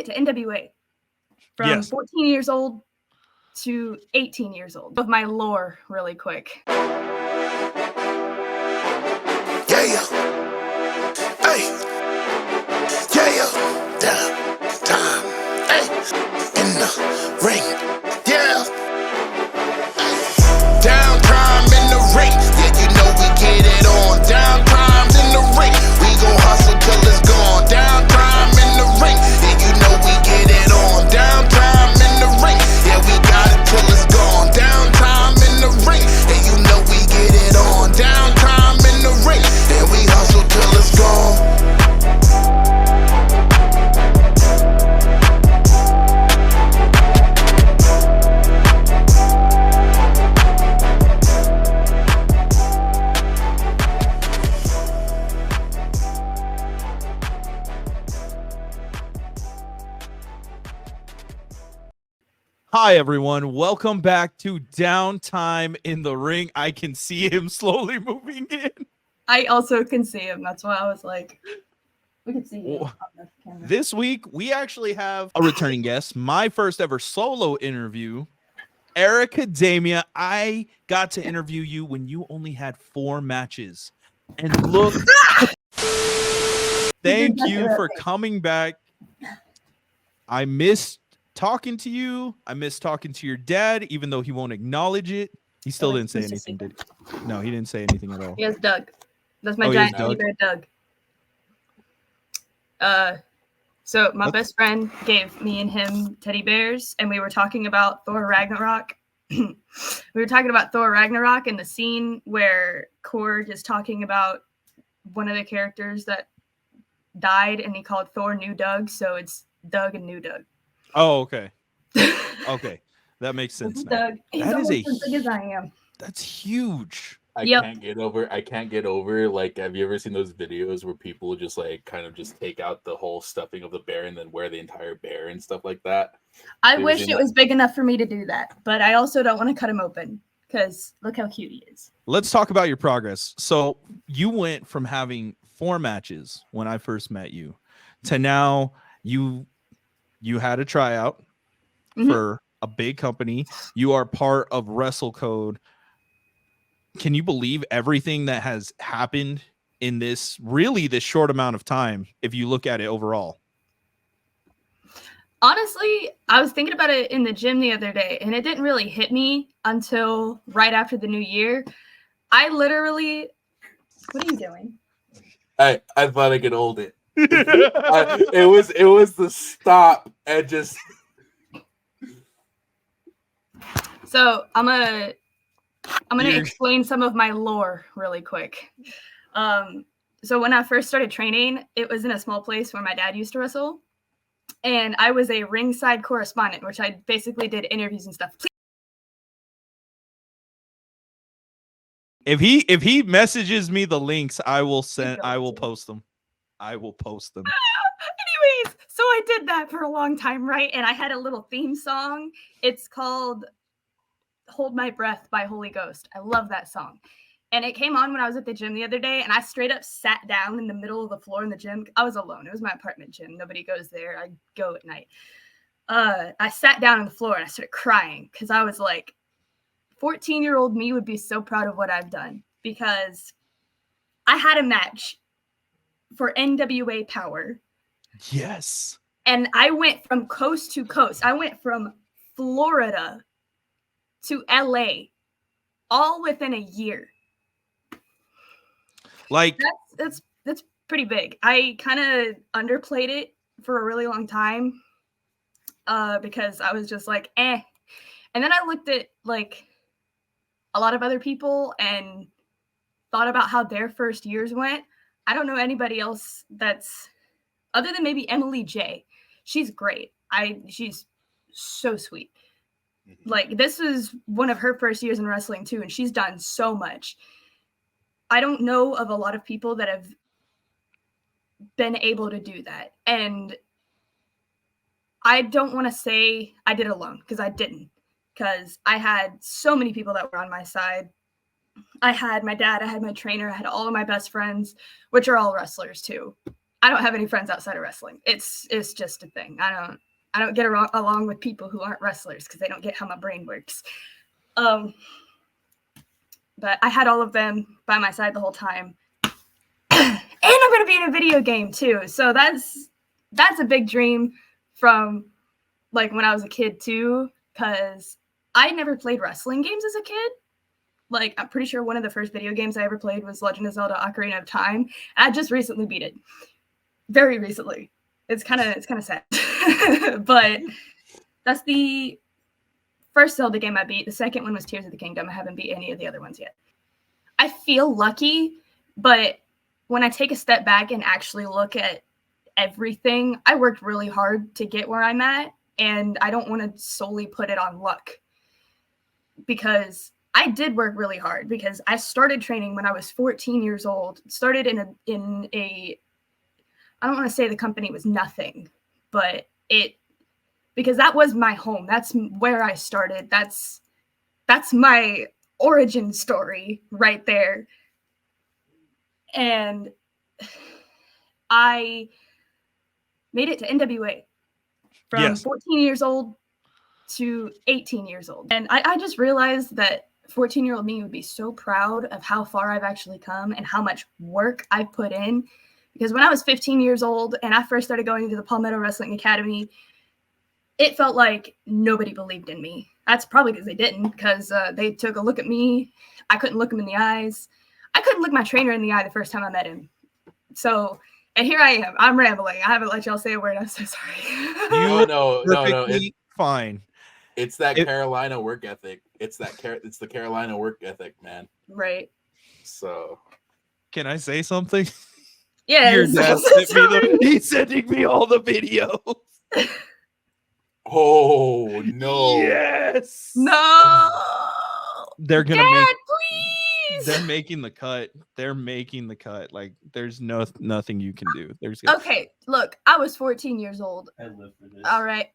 it to NWA from 14 years old to 18 years old. Of my lore really quick. Yeah. Hey. Yeah. Time. Hey. In the ring. Yeah. Downtime in the ring. Yeah, you know we get it on. Downtime's in the ring. We gon' hustle till it's gone. Downtime in the ring. Yeah, you know we get it on. Downtime in the ring. Yeah, we got it till it's gone. Downtime in the ring. Yeah, you know we get it on. Downtime in the ring. Yeah, we hustle till it's gone. Hi, everyone. Welcome back to Downtime in the Ring. I can see him slowly moving in. I also can see him. That's why I was like, we can see you. This week, we actually have a returning guest, my first ever solo interview, Airica Demia. I got to interview you when you only had 4 matches. And look, thank you for coming back. I missed talking to you. I miss talking to your dad, even though he won't acknowledge it. He still didn't say anything, did he? No, he didn't say anything at all. Yes, Doug. That's my giant teddy bear, Doug. So my best friend gave me and him teddy bears, and we were talking about Thor Ragnarok. We were talking about Thor Ragnarok and the scene where Korg is talking about one of the characters that died, and he called Thor New Doug, so it's Doug and New Doug. Oh, okay. Okay. That makes sense now. Doug. He's That is almost as big as I am. That's huge. I can't get over, like, have you ever seen those videos where people just like kind of just take out the whole stuffing of the bear and then wear the entire bear and stuff like that? I wish it was big enough for me to do that, but I also don't want to cut him open because look how cute he is. Let's talk about your progress. So you went from having 4 matches when I first met you to now you had a tryout for a big company. You are part of WrestleCode. Can you believe everything that has happened in this short amount of time if you look at it overall? Honestly, I was thinking about it in the gym the other day, and it didn't really hit me until right after the new year. I literally... What are you doing? I thought I could hold it. It was the stop and just... So I'm gonna explain some of my lore really quick. So when I first started training, it was in a small place where my dad used to wrestle, and I was a ringside correspondent, which I basically did interviews and stuff. If he messages me the links, I will post them. I will post them. Anyways, so I did that for a long time, right? And I had a little theme song. It's called Hold My Breath by Holy Ghost. I love that song. And it came on when I was at the gym the other day, and I straight up sat down in the middle of the floor in the gym. I was alone. It was my apartment gym. Nobody goes there. I go at night. I sat down on the floor and I started crying because I was like, 14-year-old me would be so proud of what I've done, because I had a match for NWA Power. Yes. And I went from coast to coast. I went from Florida to LA all within a year. Like that's pretty big. I kind of underplayed it for a really long time because I was just like, eh. And then I looked at like a lot of other people and thought about how their first years went. I don't know anybody else that's other than maybe Emily J. She's great. She's so sweet. Like, this is one of her first years in wrestling too, and she's done so much. I don't know of a lot of people that have been able to do that. And I don't want to say I did it alone, because I didn't. Because I had so many people that were on my side. I had my dad, I had my trainer, I had all of my best friends, which are all wrestlers too. I don't have any friends outside of wrestling. It's just a thing. I don't get along with people who aren't wrestlers because they don't get how my brain works. But I had all of them by my side the whole time. And I'm going to be in a video game too. So that's a big dream from like when I was a kid too, because I never played wrestling games as a kid. Like, I'm pretty sure one of the first video games I ever played was Legend of Zelda Ocarina of Time. I just recently beat it. Very recently. It's kind of sad. But that's the first Zelda game I beat. The second one was Tears of the Kingdom. I haven't beat any of the other ones yet. I feel lucky, but when I take a step back and actually look at everything, I worked really hard to get where I'm at, and I don't want to solely put it on luck. Because I did work really hard, because I started training when I was 14 years old. Started in a I don't want to say the company was nothing, but because that was my home. That's where I started. That's my origin story right there. And I made it to NWA from 14 years old to 18 years old. And I just realized that 14-year-old me would be so proud of how far I've actually come and how much work I put in. Because when I was 15 years old and I first started going to the Palmetto Wrestling Academy, it felt like nobody believed in me. That's probably because they didn't, because they took a look at me. I couldn't look them in the eyes. I couldn't look my trainer in the eye the first time I met him. So, and here I am. I'm rambling. I haven't let y'all say a word. I'm so sorry. No. It's fine. It's that Carolina work ethic. It's the Carolina work ethic, man. Right. So, can I say something? Yeah. Your dad he's sending me all the videos. Oh no! Yes. No. They're gonna please. They're making the cut. They're making the cut. Like, there's nothing you can do. Okay. Look, I was 14 years old. I live for this. All right.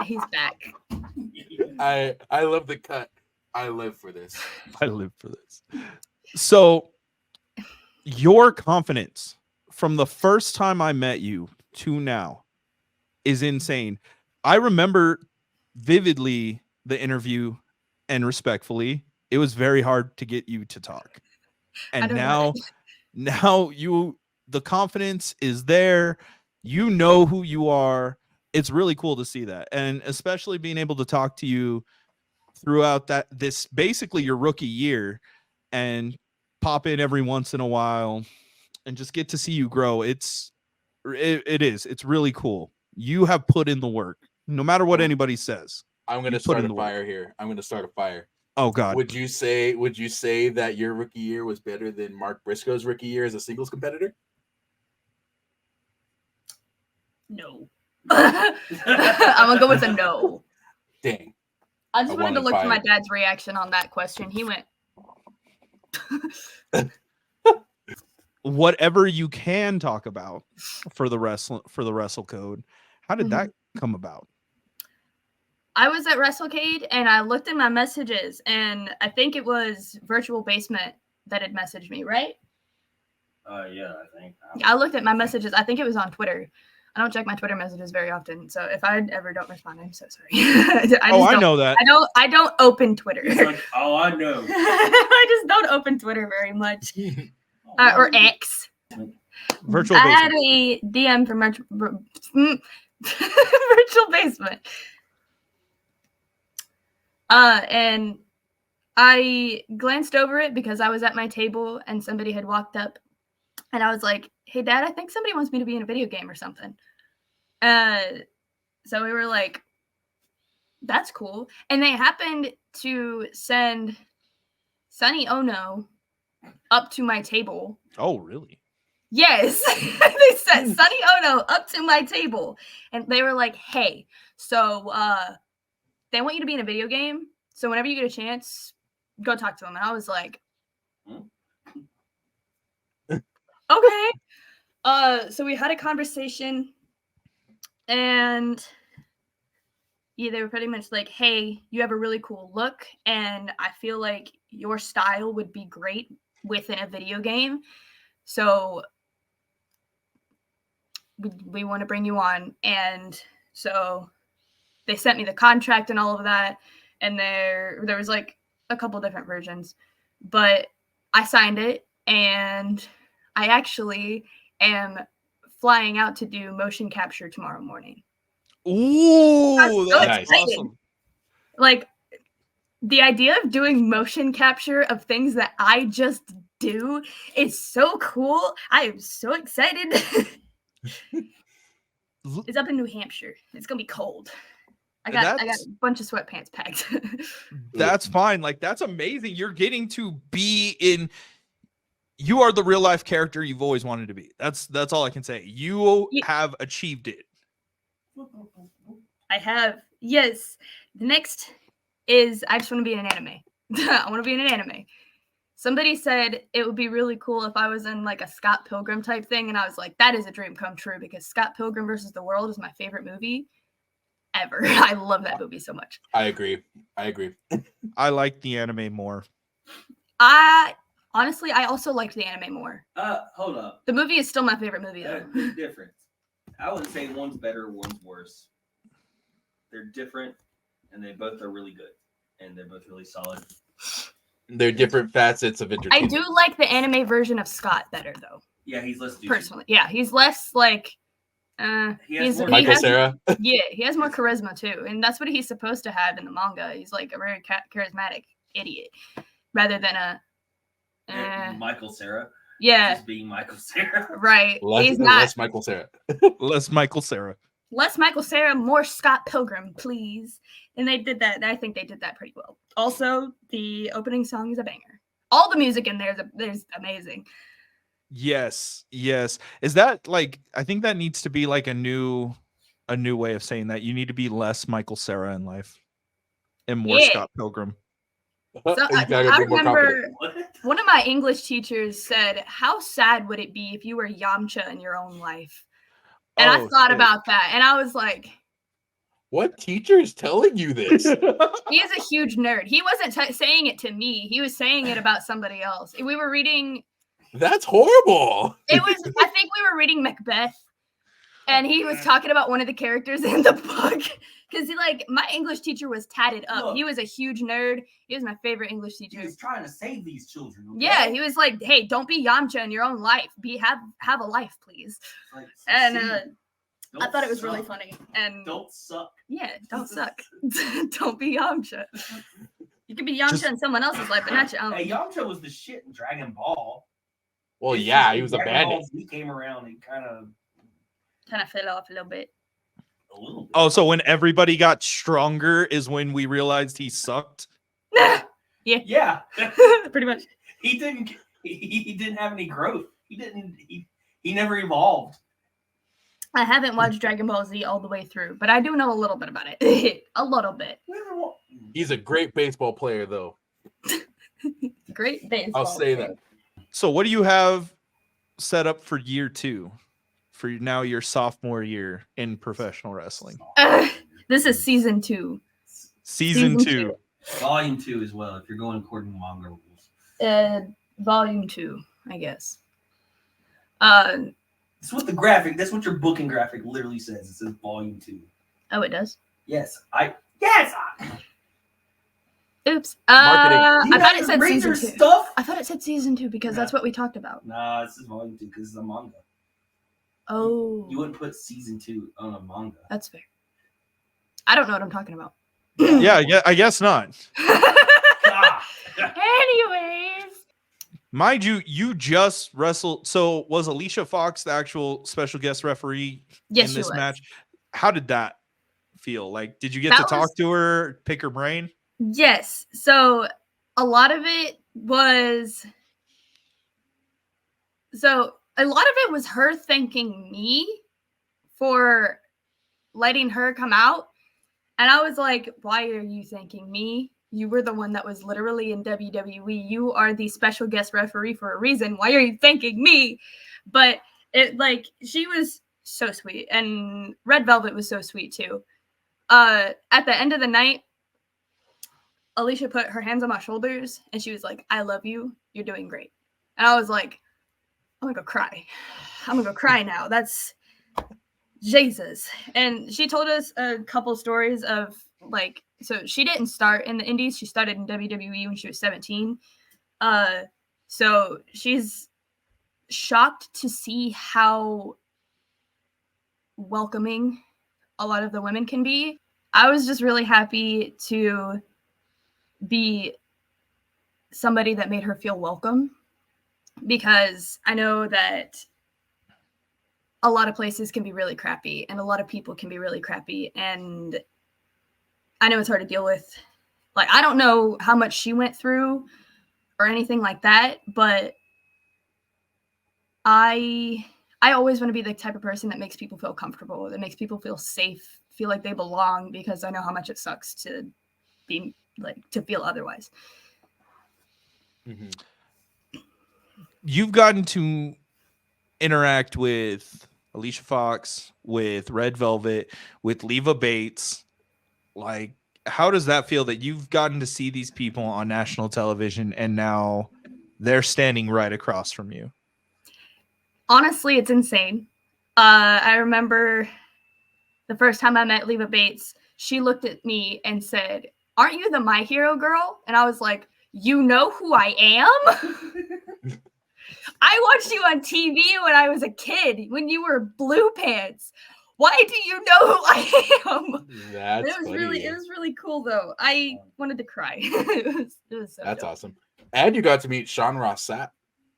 He's back. I love the cut. I live for this. I live for this. So, your confidence from the first time I met you to now is insane. I remember vividly the interview, and respectfully, it was very hard to get you to talk. And now the confidence is there. You know who you are. It's really cool to see that. And especially being able to talk to you throughout this basically your rookie year, and pop in every once in a while and just get to see you grow. It's really cool. You have put in the work, no matter what anybody says. I'm going to start a fire here. I'm going to start a fire. Oh God. Would you say that your rookie year was better than Mark Briscoe's rookie year as a singles competitor? No. I'm going to go with a no. Dang. I just wanted to look for my dad's reaction on that question. He went, whatever you can talk about for the Wrestle Code, how did that come about? I was at WrestleCade and I looked in my messages, and I think it was Virtual Basement that had messaged me, right? Yeah, I think. I looked at my messages. I think it was on Twitter. I don't check my Twitter messages very often, so if I ever don't respond, I'm so sorry. I know that. I don't open Twitter. Like, oh, I know. I just don't open Twitter very much, or X. Virtual I Basement. had a DM from Virtual Basement, and I glanced over it because I was at my table and somebody had walked up, and I was like, "Hey, Dad, I think somebody wants me to be in a video game or something." So we were like, "That's cool." And they happened to send Sonny Ono up to my table. Oh, really? Yes. They sent Sonny Ono up to my table. And they were like, "Hey, so they want you to be in a video game. So whenever you get a chance, go talk to them." And I was like, okay. So we had a conversation, and yeah, they were pretty much like, "Hey, you have a really cool look, and I feel like your style would be great within a video game. So we want to bring you on. And so they sent me the contract and all of that. And there was like a couple different versions, but I signed it, and I actually am flying out to do motion capture tomorrow morning. Ooh, so that's excited. awesome. Like, the idea of doing motion capture of things that I just do is so cool. I am so excited. It's up in New Hampshire. It's gonna be cold. I got a bunch of sweatpants packed. That's fine. Like, that's amazing. You're getting to be in. You are the real life character you've always wanted to be. That's all I can say. You have achieved it. I have. Yes. The next is I just want to be in an anime. I want to be in an anime. Somebody said it would be really cool if I was in like a Scott Pilgrim type thing, and I was like, that is a dream come true, because Scott Pilgrim versus the World is my favorite movie ever. I love that movie so much. I agree. I like the anime more. Honestly, I also liked the anime more. Hold up. The movie is still my favorite movie, though. There's difference. I wouldn't say one's better, one's worse. They're different, and they both are really good, and they're both really solid. They're different facets of I entertainment. do like the anime version of Scott better, though. Yeah, he's less douchey. Personally, yeah, he's less like. Michael Cera. Yeah, he has more charisma too, and that's what he's supposed to have in the manga. He's like a very charismatic idiot, rather than a Michael Cera. Yeah, Just being Michael Cera. Right. He's not less Michael Cera. Less Michael Cera. Less Michael Cera, more Scott Pilgrim, please. And they did that. I think they did that pretty well. Also, the opening song is a banger. All the music in there is amazing. Yes. Is that like? I think that needs to be like a new way of saying that. You need to be less Michael Cera in life and more Scott Pilgrim. So I remember one of my English teachers said, "How sad would it be if you were Yamcha in your own life?" And I thought about that, and I was like, "What teacher is telling you this?" He is a huge nerd. He wasn't saying it to me. He was saying it about somebody else. We were reading. That's horrible. I think we were reading Macbeth, and he was talking about one of the characters in the book. Because my English teacher was tatted up. Look, he was a huge nerd. He was my favorite English teacher. He was trying to save these children. Okay? Yeah, he was like, "Hey, don't be Yamcha in your own life. Have a life, please." And I thought it was really funny. And don't suck. Yeah, don't suck. Don't be Yamcha. You could be Yamcha in someone else's life, but not your own. Hey, Yamcha was the shit in Dragon Ball. Well, yeah, he was a bandit. He came around and kind of fell off a little bit. Oh, so when everybody got stronger is when we realized he sucked? Yeah. Pretty much. He didn't have any growth. He never evolved. I haven't watched Dragon Ball Z all the way through, but I do know a little bit about it. A little bit. He's a great baseball player, though. Great baseball. I'll say that. So what do you have set up for year 2? For now your sophomore year in professional wrestling? This is season 2. Season 2. Volume 2 as well, if you're going according to manga rules. Volume 2, I guess. That's what your booking graphic literally says. It says volume 2. Oh, it does? Yes. Oops. I thought it said season 2. Stuff? I thought it said season 2 because that's what we talked about. Nah, this is volume 2 because it's a manga. Oh. You wouldn't put season 2 on a manga. That's fair. I don't know what I'm talking about. Yeah, I guess not. Anyways. Mind you, you just wrestled. So was Alicia Fox the actual special guest referee in this match? How did that feel? Like, did you get to talk to her, pick her brain? Yes. So a lot of it was her thanking me for letting her come out. And I was like, why are you thanking me? You were the one that was literally in WWE. You are the special guest referee for a reason. Why are you thanking me? But she was so sweet. And Red Velvet was so sweet too. At the end of the night, Alicia put her hands on my shoulders and she was like, "I love you. You're doing great." And I was like, I'm gonna go cry. I'm gonna go cry now. Jesus. And she told us a couple stories of like, so she didn't start in the indies. She started in WWE when she was 17. So she's shocked to see how welcoming a lot of the women can be. I was just really happy to be somebody that made her feel welcome, because I know that a lot of places can be really crappy and a lot of people can be really crappy, and I know it's hard to deal with. Like, I don't know how much she went through or anything like that, but I always want to be the type of person that makes people feel comfortable, that makes people feel safe, feel like they belong, because I know how much it sucks to be like to feel otherwise. Mm-hmm. You've gotten to interact with Alicia Fox, with Red Velvet, with Leva Bates. Like, how does that feel that you've gotten to see these people on national television and now they're standing right across from you? Honestly, it's insane. I remember the first time I met Leva Bates, she looked at me and said, "Aren't you the My Hero girl?" And I was like, "You know who I am?" I watched you on TV when I was a kid, when you were Blue Pants. Why do you know who I am? That's It was really cool though. I wanted to cry. it was so That's dope. awesome. And you got to meet Sean Ross Sapp.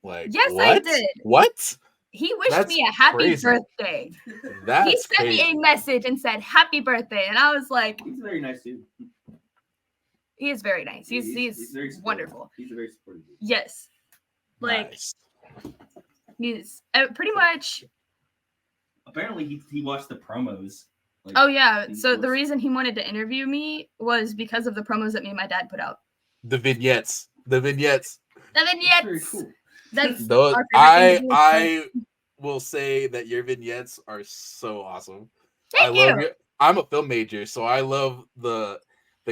Like, Yes, what? I did. What? He wished That's me a happy crazy. birthday. That's He sent crazy. me a message and said happy birthday, and I was like, He's very nice too. he is very nice. He's very supportive. wonderful. He's a very supportive dude. Yes, like Nice. he's pretty much. Apparently, he watched the promos. Like, Oh yeah. these So the books. reason he wanted to interview me was because of the promos that me and my dad put out. The vignettes. The vignettes. The That's vignettes. very cool. That's Those our favorite thing to do. I will say that your vignettes are so awesome. Thank I love you. it. I'm a film major, so I love the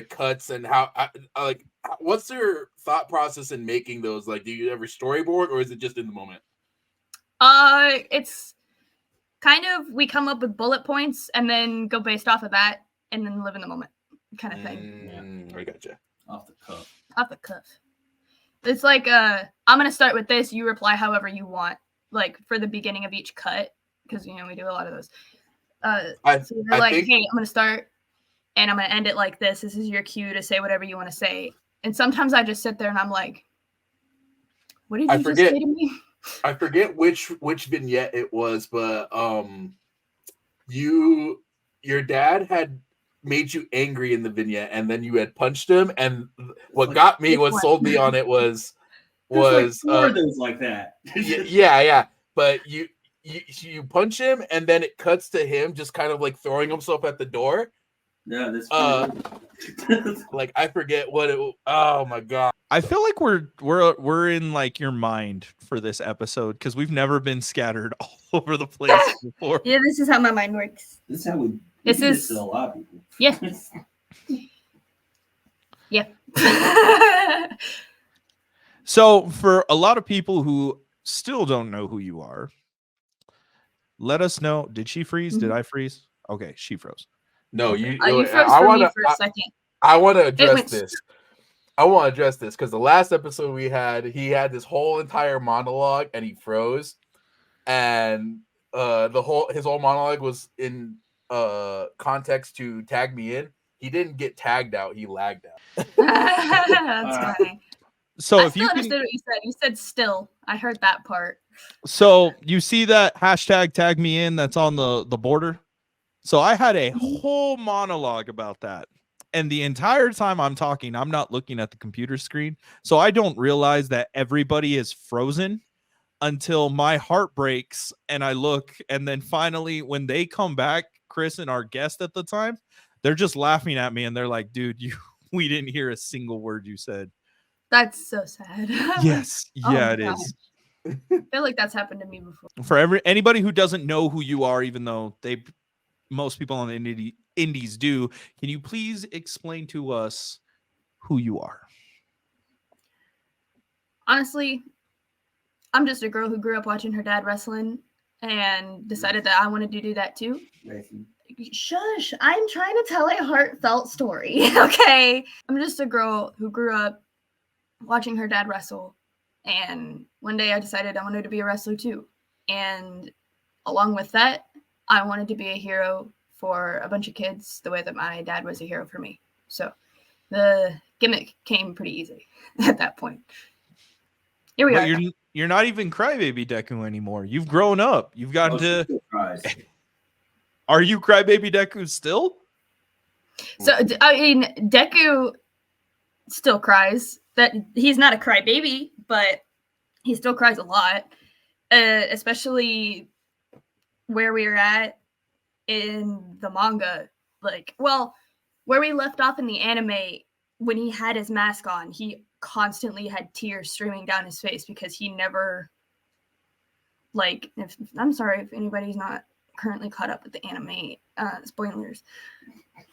cuts and how I like. What's your thought process in making those? Like, do you ever storyboard or is it just in the moment? It's kind of, we come up with bullet points and then go based off of that and then live in the moment kind of thing. I gotcha. Off the cuff. Off the cuff. It's like I'm gonna start with this, you reply however you want, like for the beginning of each cut, because we do a lot of those. So they're like, hey, I'm gonna start and I'm gonna end it like this. This is your cue to say whatever you want to say. And sometimes I just sit there and I'm like, what did you just say to me? I forget which vignette it was, but your dad had made you angry in the vignette, and then you had punched him. And what got me, what sold me on it was like four of those like that. yeah. But you punch him, and then it cuts to him just kind of like throwing himself at the door. Yeah, this. Like I forget what it. Oh my god. I feel like we're in like your mind for this episode because we've never been scattered all over the place before. Yeah, this is how my mind works. This is how we. This do is to a lot of people. Yeah. Yeah. So for a lot of people who still don't know who you are, let us know. Did she freeze? Did I freeze? Okay, she froze. No, you froze for me for a second. I want to address this. I want to address this because the last episode he had this whole entire monologue and he froze, and his whole monologue was in context to tag me in. He didn't get tagged out; he lagged out. That's funny. So I if still understood what you said still. I heard that part. So you see that hashtag tag me in that's on the border. So I had a whole monologue about that. And the entire time I'm talking, I'm not looking at the computer screen. So I don't realize that everybody is frozen until my heart breaks and I look. And then finally, when they come back, Chris and our guest at the time, they're just laughing at me and they're like, dude, we didn't hear a single word you said. That's so sad. Yes. Yeah, it is. I feel like that's happened to me before. For anybody who doesn't know who you are, even though most people on the indies do, can you please explain to us who you are? Honestly, I'm just a girl who grew up watching her dad wrestling, and decided that I wanted to do that too. Shush, I'm trying to tell a heartfelt story. Okay. I'm just a girl who grew up watching her dad wrestle. And one day I decided I wanted to be a wrestler too. And along with that, I wanted to be a hero for a bunch of kids the way that my dad was a hero for me. So the gimmick came pretty easy at that point. Here we But are. you're not even Crybaby Deku anymore. You've grown up. You've gotten to. Are you Crybaby Deku still? So I mean, Deku still cries. That he's not a crybaby, but he still cries a lot, especially where we are at in the manga. Like, well, where we left off in the anime, when he had his mask on, he constantly had tears streaming down his face because he never, like, I'm sorry if anybody's not currently caught up with the anime, spoilers.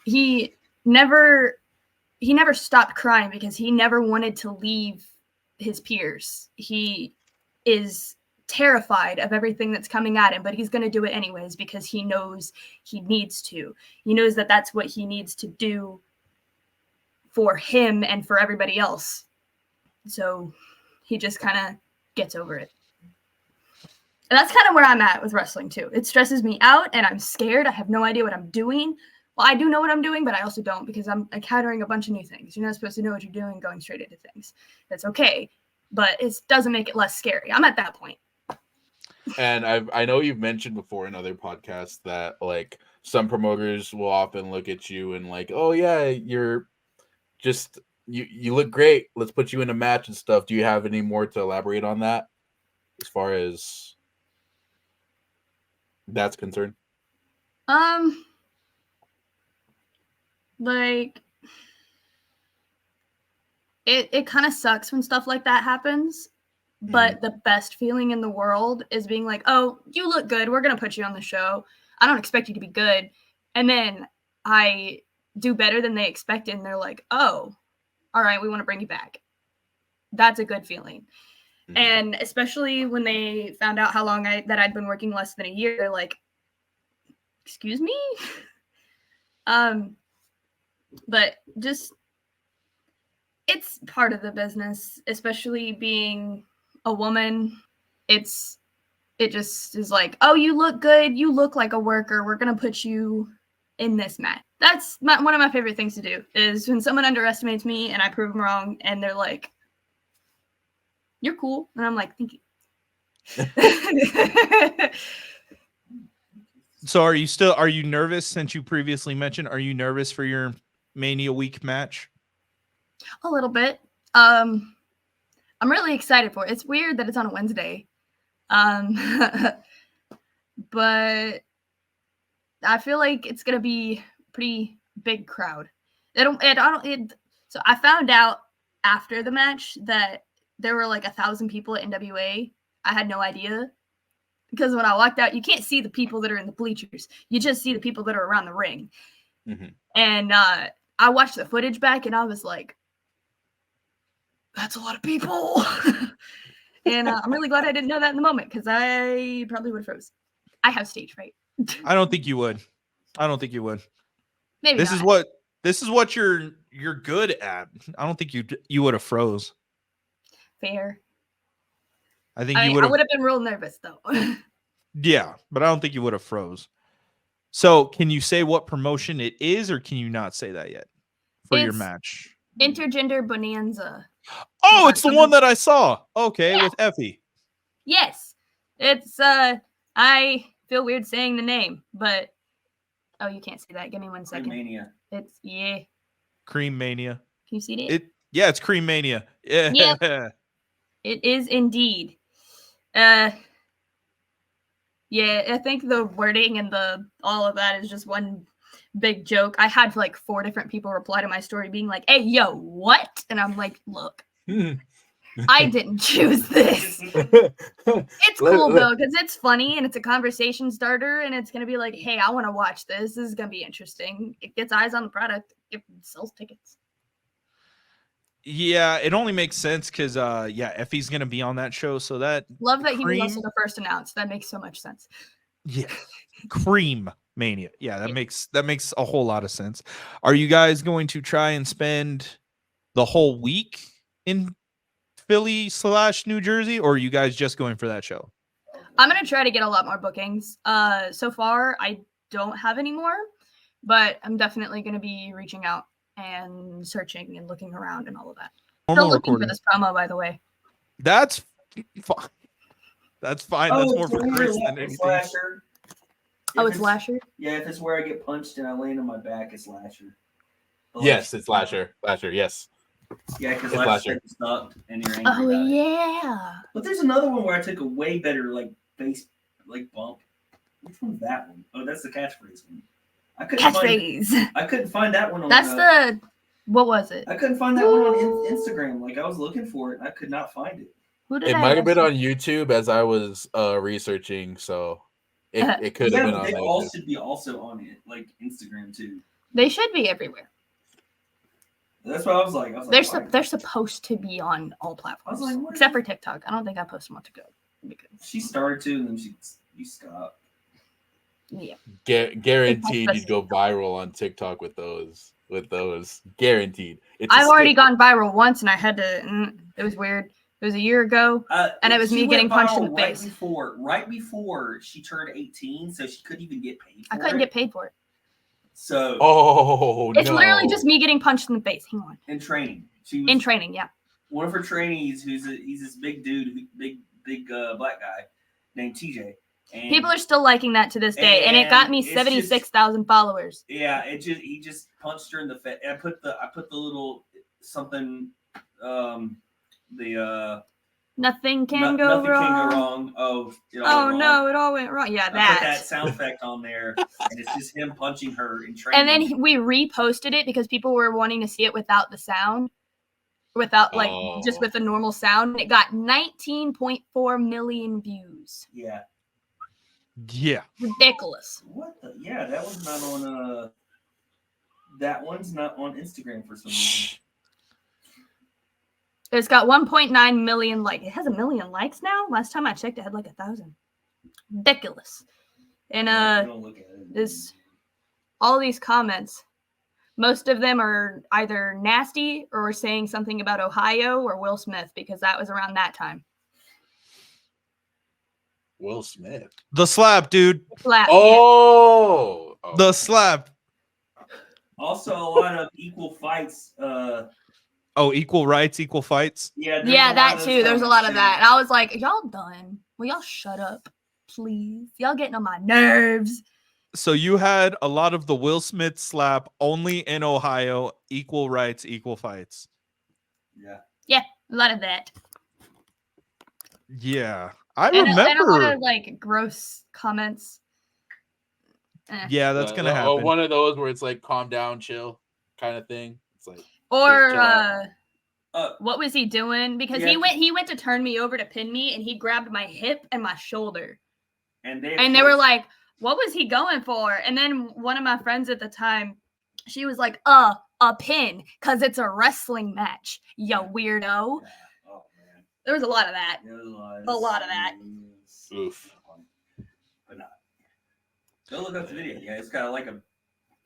He never stopped crying because he never wanted to leave his peers. He is terrified of everything that's coming at him, but he's going to do it anyways because he knows he needs to. He knows that that's what he needs to do for him and for everybody else. So he just kind of gets over it. And that's kind of where I'm at with wrestling too. It stresses me out and I'm scared. I have no idea what I'm doing. Well, I do know what I'm doing, but I also don't because I'm encountering a bunch of new things. You're not supposed to know what you're doing going straight into things. That's okay, but it doesn't make it less scary. I'm at that point. And I know you've mentioned before in other podcasts that like some promoters will often look at you and like, oh yeah, you're just you look great. Let's put you in a match and stuff. Do you have any more to elaborate on that as far as that's concerned? Like it kind of sucks when stuff like that happens. But the best feeling in the world is being like, oh, you look good. We're going to put you on the show. I don't expect you to be good. And then I do better than they expected. And they're like, oh, all right, we want to bring you back. That's a good feeling. Mm-hmm. And especially when they found out how long that I'd been working less than a year, they're like, excuse me? But just, it's part of the business, especially being a woman. It just is like, oh, you look good, you look like a worker, we're gonna put you in this match. That's one of my favorite things to do is when someone underestimates me and I prove them wrong and they're like, you're cool, and I'm like, thank you. So are you nervous? Since you previously mentioned, are you nervous for your Mania Week match? A little bit. I'm really excited for it. It's weird that it's on a Wednesday. But I feel like it's going to be a pretty big crowd. So I found out after the match that there were like 1,000 people at NWA. I had no idea. Because when I walked out, you can't see the people that are in the bleachers. You just see the people that are around the ring. Mm-hmm. And I watched the footage back and I was like, that's a lot of people. And I'm really glad I didn't know that in the moment because I probably would have froze. I have stage fright. I don't think you would. Maybe this not. This is what you're good at. I don't think you would have froze. Fair. I would have been real nervous though. Yeah, but I don't think you would have froze. So can you say what promotion it is or can you not say that yet for your match? Intergender Bonanza. Oh, it's the one that I saw. Okay, yeah. With Effie. Yes. It's I feel weird saying the name, but oh, you can't say that. Give me 1 second. Cream Mania. It's Cream Mania. Can you see it? Yeah, it's Cream Mania. Yeah. Yep. It is indeed. Yeah, I think the wording and all of that is just one big joke. I had like 4 different people reply to my story being like, hey, yo, what? And I'm like, look, I didn't choose this. It's cool though, because it's funny and it's a conversation starter and it's going to be like, hey, I want to watch this. This is going to be interesting. It gets eyes on the product. It sells tickets. Yeah, it only makes sense because Effie's gonna be on that show, so that Love that he was also Cream- the first announced. That makes so much sense. yeah, Cream Mania. Yeah, that Yeah. makes a whole lot of sense. Are you guys going to try and spend the whole week in Philly / New Jersey, or are you guys just going for that show? I'm gonna try to get a lot more bookings. So far I don't have any more, but I'm definitely gonna be reaching out and searching and looking around and all of that. Still Normal looking recording. for this promo, by the way. That's fine. That's fine. That's more for it's Chris weird, than anything. Slasher. Oh, If it's Lasher. Yeah, if it's where I get punched and I land on my back, it's Lasher. But Yes, it's Lasher. Lasher, yes. Yeah, because It's Lasher Lasher. stuck and you're angry Oh about it. yeah. But there's another one where I took a way better face bump. Which one's that one? Oh, that's the catchphrase one. I couldn't find that one on. That's the. What was it? I couldn't find that one on Instagram. Like I was looking for it, and I could not find it. It might have been on YouTube as I was researching, so it could have been on they YouTube. all should be also on it, like Instagram too. They should be everywhere. That's what I was like. They're supposed to be on all platforms, what except for TikTok. I don't think I post them on TikTok because she started to, and then you stopped. Yeah. Guaranteed you'd go viral on TikTok with those. Guaranteed. I've already gone viral once, and I had to. It was weird. It was a year ago, and it was me getting punched in the face. Right before she turned 18, so she couldn't even get paid for it. I couldn't get paid for it. So it's literally just me getting punched in the face. Hang on. In training. She was in training, yeah. One of her trainees, he's this big dude, big black guy named TJ. And people are still liking that to this day, and it got me 76,000 followers. Yeah, he just punched her in the face. I put the little something, nothing can go nothing wrong. Can go wrong. Oh, it all went wrong. Yeah, I put that sound effect on there, and it's just him punching her in training. And then we reposted it because people were wanting to see it without the sound, without just with the normal sound. And it got 19.4 million views. Yeah. Yeah. Ridiculous. What the? Yeah, that one's not on. That one's not on Instagram for some reason. It's got 1.9 million likes. It has 1 million likes now. Last time I checked, it had like 1,000. Ridiculous. And all these comments, most of them are either nasty or saying something about Ohio or Will Smith because that was around that time. Will Smith. The slap, dude. Slap. Oh. The slap. Also, a lot of equal fights. Equal rights, equal fights. Yeah, that too. There's a lot of that. And I was like, y'all done. Will y'all shut up, please? Y'all getting on my nerves. So you had a lot of the Will Smith slap only in Ohio. Equal rights, equal fights. Yeah, a lot of that. Yeah. I remember. And a lot of gross comments. Yeah, that's gonna happen. One of those where it's like calm down, chill kind of thing. It's like or what was he doing? Because he went to turn me over to pin me, and he grabbed my hip and my shoulder. And they were like, "What was he going for?" And then one of my friends at the time, she was like, a pin, because it's a wrestling match, you weirdo." Yeah. Oh, man. There was a lot of that. A lot of that. Oof. But not. Go look up the video. Yeah, it's got like a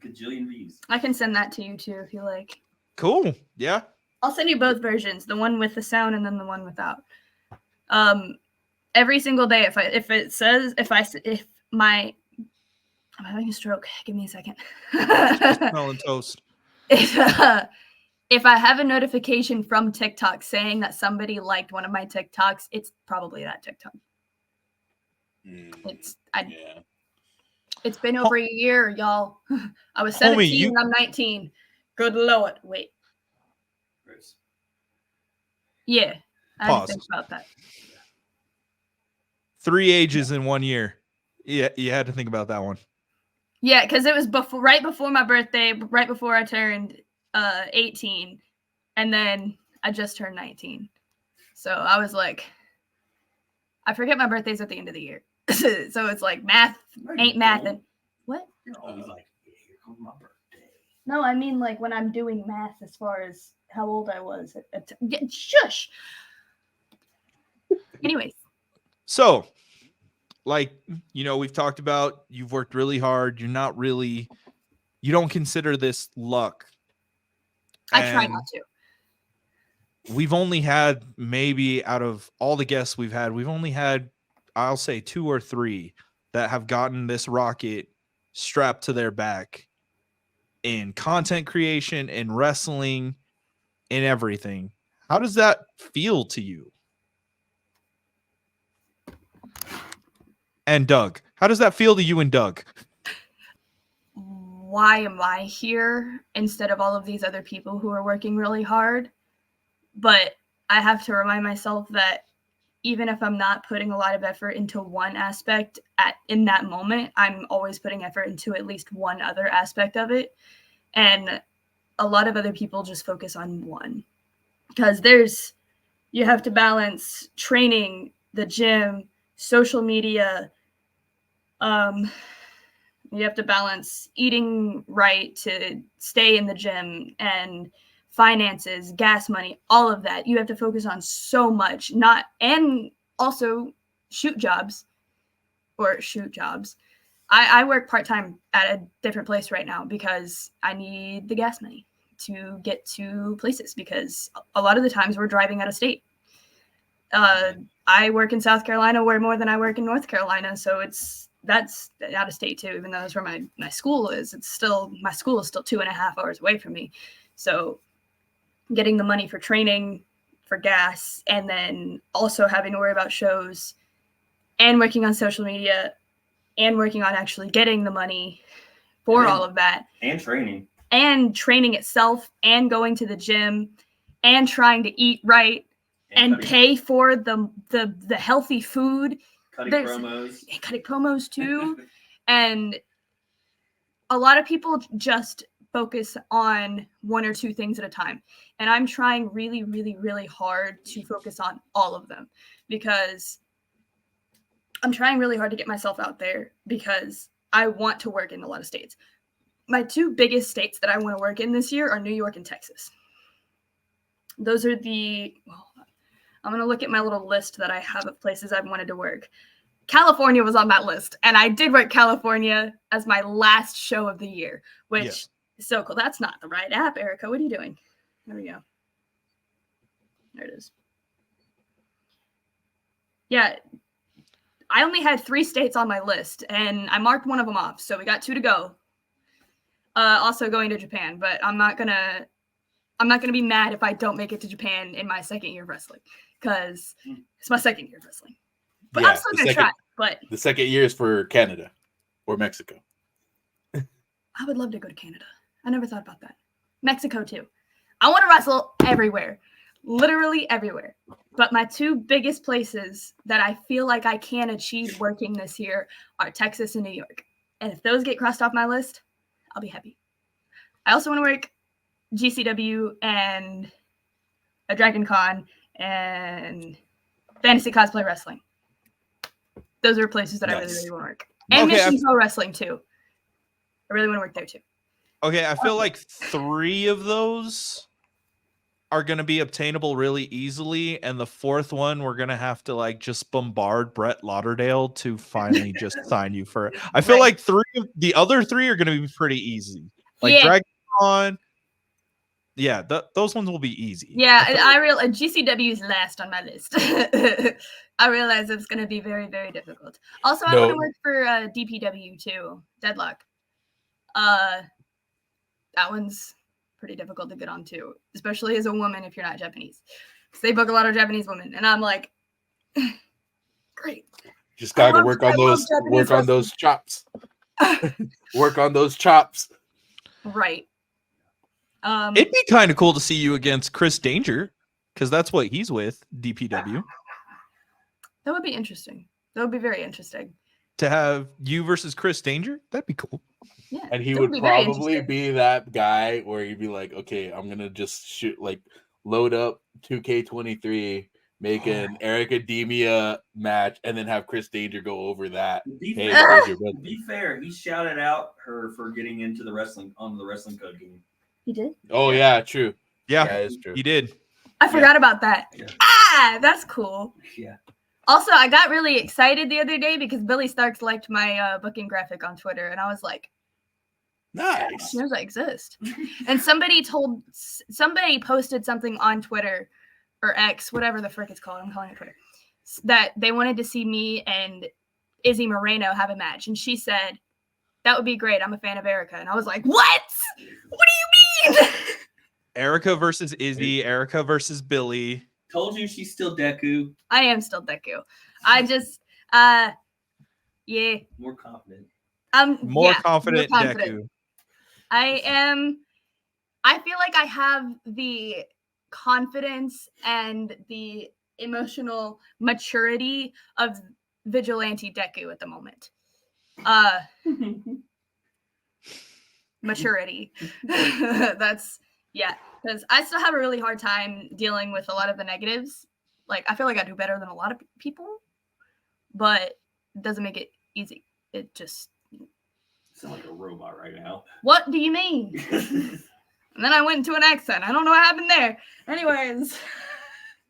gajillion views. I can send that to you too if you like. Cool. Yeah. I'll send you both versions, the one with the sound and then the one without. Every single day, I'm having a stroke. Give me a second. Smelling toast. If I have a notification from TikTok saying that somebody liked one of my TikToks, it's probably that TikTok. It's been over a year, y'all. I was 17 and I'm 19. Good Lord. Wait. Yeah. I had to think about that. 3 ages in 1 year. Yeah, you had to think about that one. Yeah, because it was right before my birthday, right before I turned 18, and then I just turned 19. So I was like, I forget my birthday's at the end of the year. So it's like math ain't mathing. What? You're always like, yeah, here comes my birthday. No, I mean like when I'm doing math as far as how old I was. Yeah, shush. Anyways. So, like, we've talked about you've worked really hard. You don't consider this luck. I try not to. We've only had, maybe out of all the guests we've only had, I'll say 2 or 3 that have gotten this rocket strapped to their back in content creation, in wrestling, in everything. How does that feel to you? And Doug, how does that feel to you and Doug? Why am I here instead of all of these other people who are working really hard? But I have to remind myself that even if I'm not putting a lot of effort into one aspect in that moment, I'm always putting effort into at least one other aspect of it. And a lot of other people just focus on one. Because you have to balance training, the gym, social media. You have to balance eating right to stay in the gym, and finances, gas money, all of that. You have to focus on so much, and also shoot jobs. I work part-time at a different place right now because I need the gas money to get to places, because a lot of the times we're driving out of state. I work in South Carolina way more than I work in North Carolina, so that's out of state too, even though that's where my school is. My school is still 2.5 hours away from me. So getting the money for training, for gas, and then also having to worry about shows and working on social media and working on actually getting the money for all of that. And training. And training itself, and going to the gym, and trying to eat right, and pay for the healthy food. Cutting promos too. And a lot of people just focus on 1 or 2 things at a time. And I'm trying really, really, really hard to focus on all of them, because I'm trying really hard to get myself out there, because I want to work in a lot of states. My 2 biggest states that I want to work in this year are New York and Texas. Those are I'm going to look at my little list that I have of places I've wanted to work. California was on that list, and I did work California as my last show of the year, which is so cool. That's not the right app, Airica. What are you doing? There we go. There it is. Yeah, I only had 3 states on my list, and I marked one of them off, so we got 2 to go. Also going to Japan, but I'm not gonna be mad if I don't make it to Japan in my second year of wrestling, because it's my second year of wrestling. But I'm still gonna try. But the second year is for Canada or Mexico. I would love to go to Canada. I never thought about that. Mexico too. I want to wrestle everywhere, literally everywhere. But my 2 biggest places that I feel like I can achieve working this year are Texas and New York. And if those get crossed off my list, I'll be happy. I also want to work GCW and a Dragon Con and Fantasy Cosplay Wrestling. Those are places that I really, really want to work. And Mission Pro Wrestling too. I really want to work there too. Okay, I feel like 3 of those are going to be obtainable really easily, and the 4th one we're going to have to just bombard Brett Lauderdale to finally just sign you for it. I feel like the other 3 are going to be pretty easy. Dragon Con. Yeah, those ones will be easy. Yeah, I realize GCW is last on my list. I realize it's going to be very, very difficult. Also, I want to work for DPW too, Deadlock. That one's pretty difficult to get on too, especially as a woman if you're not Japanese. Because they book a lot of Japanese women, and I'm like, great. Just gotta work on those chops. Work on those chops. Right. It'd be kind of cool to see you against Chris Danger, because that's what he's with, DPW. That would be interesting. That would be very interesting. To have you versus Chris Danger, that'd be cool. Yeah, and he would probably be that guy where he'd be like, okay, I'm going to just load up 2K23, make an Airica Demia match, and then have Chris Danger go over that. To be fair, he shouted out her for getting into the wrestling on the wrestling code game. He did? Oh, yeah, true. Yeah, that is true. he did. I forgot about that. Yeah. Ah, that's cool. Yeah. Also, I got really excited the other day because Billy Starks liked my booking graphic on Twitter, and I was like, Nice. she knows I exist. And somebody posted something on Twitter or X, whatever the frick it's called. I'm calling it Twitter. That they wanted to see me and Izzy Moreno have a match, and she said that would be great. I'm a fan of Airica, and I was like, what? What do you mean? Airica versus Izzy. Airica versus Billy. Told you she's still Deku. I am still Deku. I just, yeah. More confident. More confident Deku. I feel like I have the confidence and the emotional maturity of Vigilante Deku at the moment. Maturity. That's, yeah, because I still have a really hard time dealing with a lot of the negatives. Like, I feel like I do better than a lot of people, but it doesn't make it easy. It just... Sound like a robot right now. What do you mean? And then I went into an accent. I don't know what happened there. Anyways,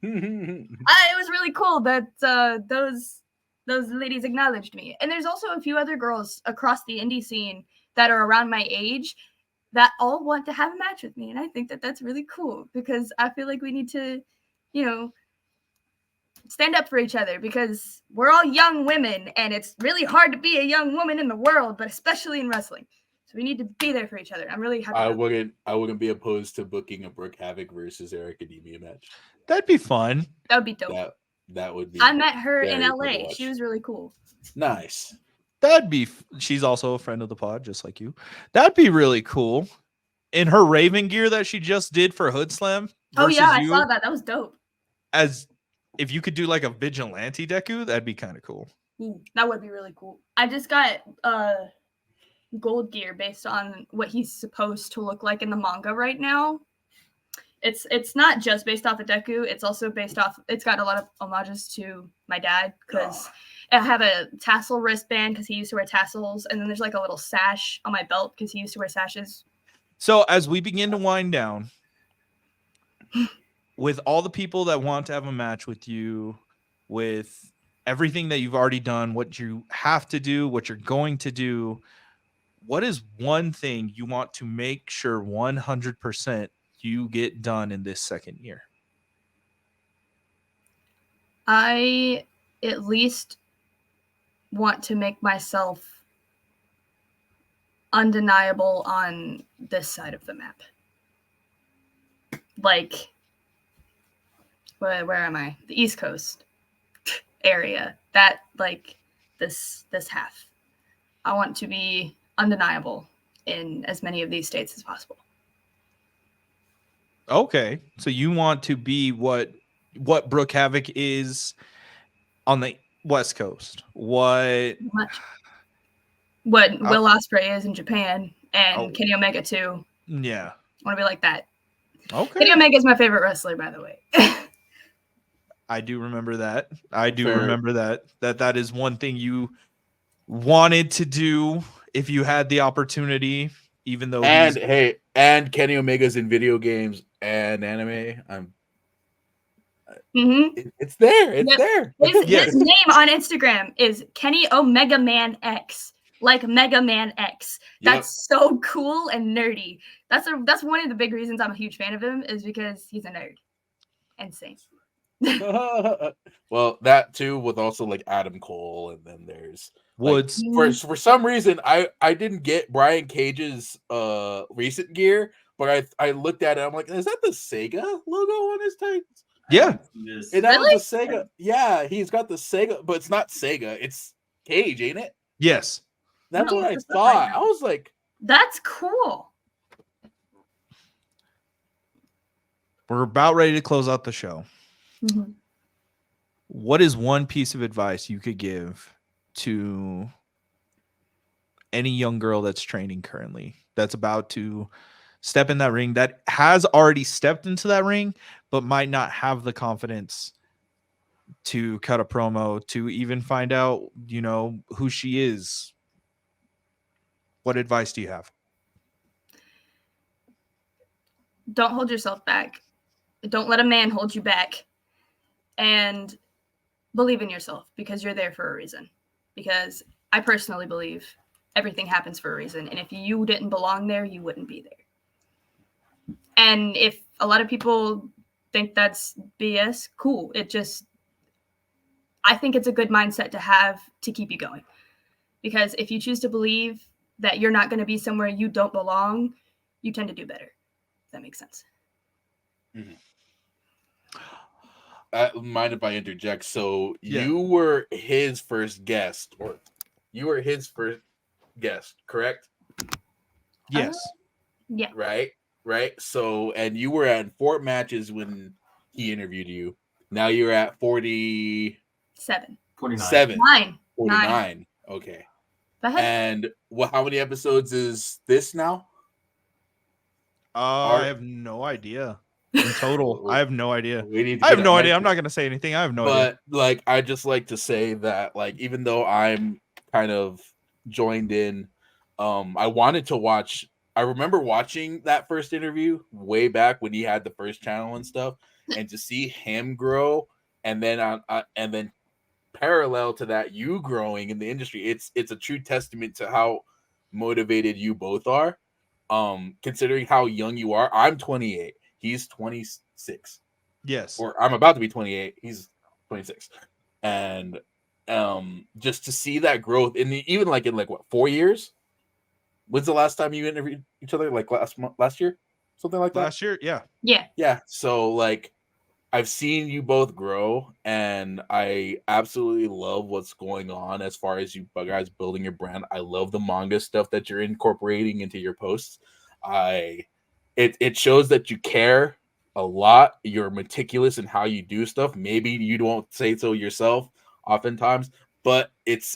it was really cool that those ladies acknowledged me. And there's also a few other girls across the indie scene that are around my age that all want to have a match with me. And I think that that's really cool because I feel like we need to, stand up for each other because we're all young women and it's really hard to be a young woman in the world, but especially in wrestling. So we need to be there for each other. I'm really happy. I wouldn't be opposed to booking a Brooke Havoc versus Airica Demia match. That'd be fun. That would be dope. That would be. I met her in LA. She was really cool. Nice. She's also a friend of the pod, just like you. That'd be really cool. In her Raven gear that she just did for Hood Slam. Oh yeah, I saw that. That was dope. If you could do like a Vigilante Deku, that'd be kind of cool. That would be really cool. I just got gold gear based on what he's supposed to look like in the manga right now. It's not just based off of Deku. It's also based off. It's got a lot of homages to my dad because I have a tassel wristband because he used to wear tassels, and then there's like a little sash on my belt because he used to wear sashes. So as we begin to wind down, with all the people that want to have a match with you, with everything that you've already done, what you have to do, what you're going to do, what is one thing you want to make sure 100% you get done in this second year? I at least want to make myself undeniable on this side of the map. Like, where am I? The East Coast area. That, like, this half. I want to be undeniable in as many of these states as possible. Okay, so you want to be what Brooke Havoc is on the West Coast. What Will Ospreay is in Japan and Kenny Omega too. Yeah, I want to be like that. Okay. Kenny Omega is my favorite wrestler, by the way. I do remember that. Remember that is one thing you wanted to do if you had the opportunity, even though and Kenny Omega's in video games and anime. It's there. It's there. His name on Instagram is Kenny Omega Man X, like Mega Man X. That's so cool and nerdy. That's one of the big reasons I'm a huge fan of him is because he's a nerd. Insane. Well, that too with also like Adam Cole, and then there's Woods. Like, for some reason, I didn't get Brian Cage's recent gear, but I looked at it. I'm like, is that the Sega logo on his tights? Yeah, and that was the Sega. Yeah, he's got the Sega, but it's not Sega. It's Cage, ain't it? Yes, that's what I thought. I was like, that's cool. We're about ready to close out the show. Mm-hmm. What is one piece of advice you could give to any young girl that's training currently, that's about to step in that ring, that has already stepped into that ring, but might not have the confidence to cut a promo, to even find out, who she is? What advice do you have? don't hold yourself back. Don't let a man hold you back. And believe in yourself because you're there for a reason. Because I personally believe everything happens for a reason. And if you didn't belong there, you wouldn't be there. And if a lot of people think that's BS, cool. I think it's a good mindset to have to keep you going. Because if you choose to believe that you're not going to be somewhere you don't belong, you tend to do better. If that makes sense. Mm-hmm. Mind if I interject? So Yeah. you were his first guest, correct? Yes. Yeah. Right. So, and you were at 4 matches when he interviewed you. Now you're at 47. 49. 49. Okay. Go ahead. And how many episodes is this now? I have no idea. In total, I have no idea. I have no idea. I'm not gonna say anything. I have no idea. But like, I just like to say that, like, even though I'm kind of joined in, I wanted to watch. I remember watching that first interview way back when he had the first channel and stuff, and to see him grow, and then parallel to that, you growing in the industry, it's a true testament to how motivated you both are. Considering how young you are, I'm 28. He's 26. Yes. Or I'm about to be 28. He's 26. And just to see that growth even like in 4 years? When's the last time you interviewed each other? Like last year? Something like that? Last year, yeah. Yeah. So like, I've seen you both grow, and I absolutely love what's going on as far as you guys building your brand. I love the manga stuff that you're incorporating into your posts. It shows that you care a lot. You're meticulous in how you do stuff. Maybe you don't say so yourself oftentimes, but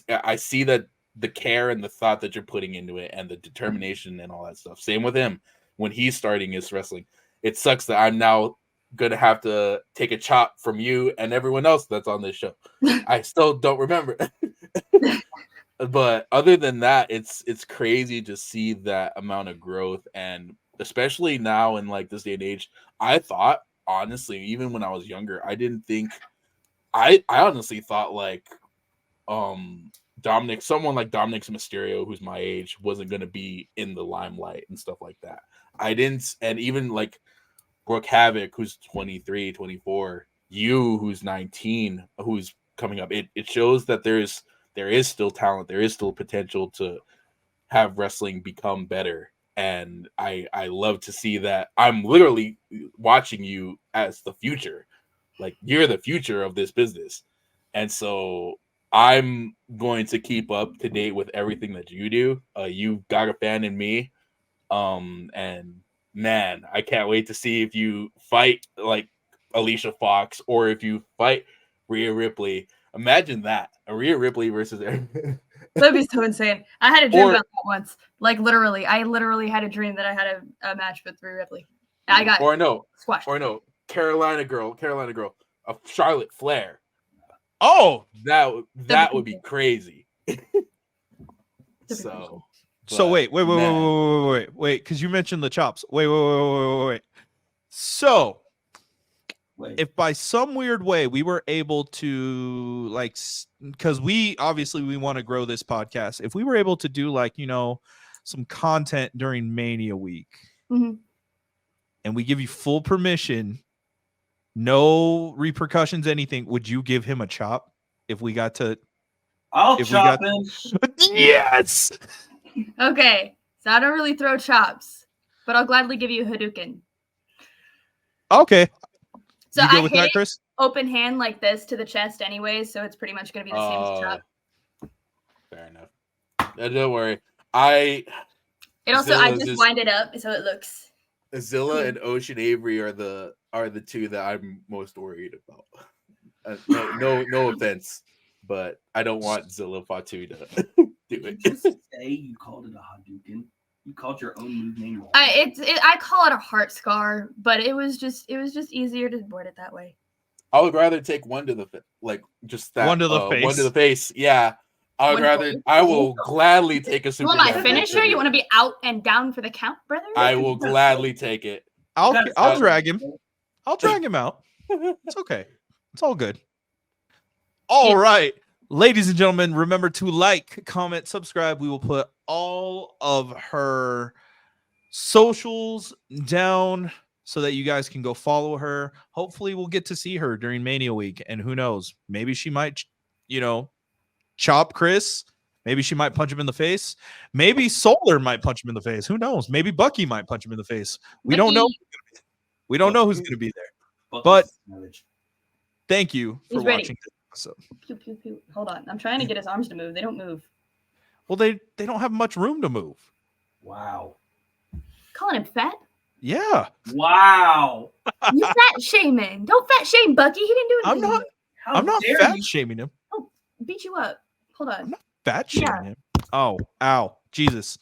I see that the care and the thought that you're putting into it and the determination and all that stuff. Same with him when he's starting his wrestling. It sucks that I'm now gonna have to take a chop from you and everyone else that's on this show. I still don't remember. But other than that, it's crazy to see that amount of growth, and especially now in like this day and age. I thought, honestly, even when I was younger, I didn't think I honestly thought like someone like Dominic Mysterio, who's my age, wasn't gonna be in the limelight and stuff like that. I didn't, and even like Brooke Havoc, who's 23, 24, you who's 19, who's coming up. It shows that there is still talent, there is still potential to have wrestling become better. And I love to see that. I'm literally watching you as the future. Like, you're the future of this business. And so I'm going to keep up to date with everything that you do. You've got a fan in me. And man, I can't wait to see if you fight like Alicia Fox or if you fight Rhea Ripley. Imagine that. A Rhea Ripley versus That'd be so insane. I had a dream about that once. Like, literally. I literally had a dream that I had a match with Rhea Ripley. I got squashed. Or no, Carolina girl, Charlotte Flair. Oh, that would be crazy. So wait, because you mentioned the chops. Wait. So, if by some weird way we were able to, like, because we want to grow this podcast, if we were able to do, like, some content during Mania week, mm-hmm. and we give you full permission, no repercussions, anything, would you give him a chop if we got to? I'll chop him. Yes. Okay, so I don't really throw chops, but I'll gladly give you a Hadouken. Okay. So you go I with hit that, Chris? Open hand like this to the chest anyway, so it's pretty much going to be the same as chop. Fair enough. Don't worry. I just wind it up so it looks. Zilla and Ocean Avery are the two that I'm most worried about. No offense, but I don't want Zilla Fatu to do it. Did you say you called it a Hadouken? You called your own move name wrong. I call it a heart scar, but it was just easier to word it that way. I would rather take one to the face, like just that one to the face. One to the face. Yeah, I will gladly take a super. You want my finisher? You want to be out and down for the count, brother? I will gladly take it. I'll drag him. I'll drag him out. It's okay. It's all good. All right. Ladies and gentlemen, remember to like, comment, subscribe. We will put all of her socials down so that you guys can go follow her. Hopefully we'll get to see her during Mania week. And who knows, maybe she might, chop Chris. Maybe she might punch him in the face. Maybe Solar might punch him in the face. Who knows? Maybe Bucky might punch him in the face. We don't know. We don't know who's going to be there. But thank you for watching this episode. Pew, pew, pew. Hold on. I'm trying to get his arms to move. They don't move. Well, they don't have much room to move. Wow. Calling him fat? Yeah. Wow. You fat shaming. Don't fat shame Bucky. He didn't do anything. I'm not fat shaming him. Oh, beat you up. Hold on. I'm not fat shaming him. Oh, ow. Jesus.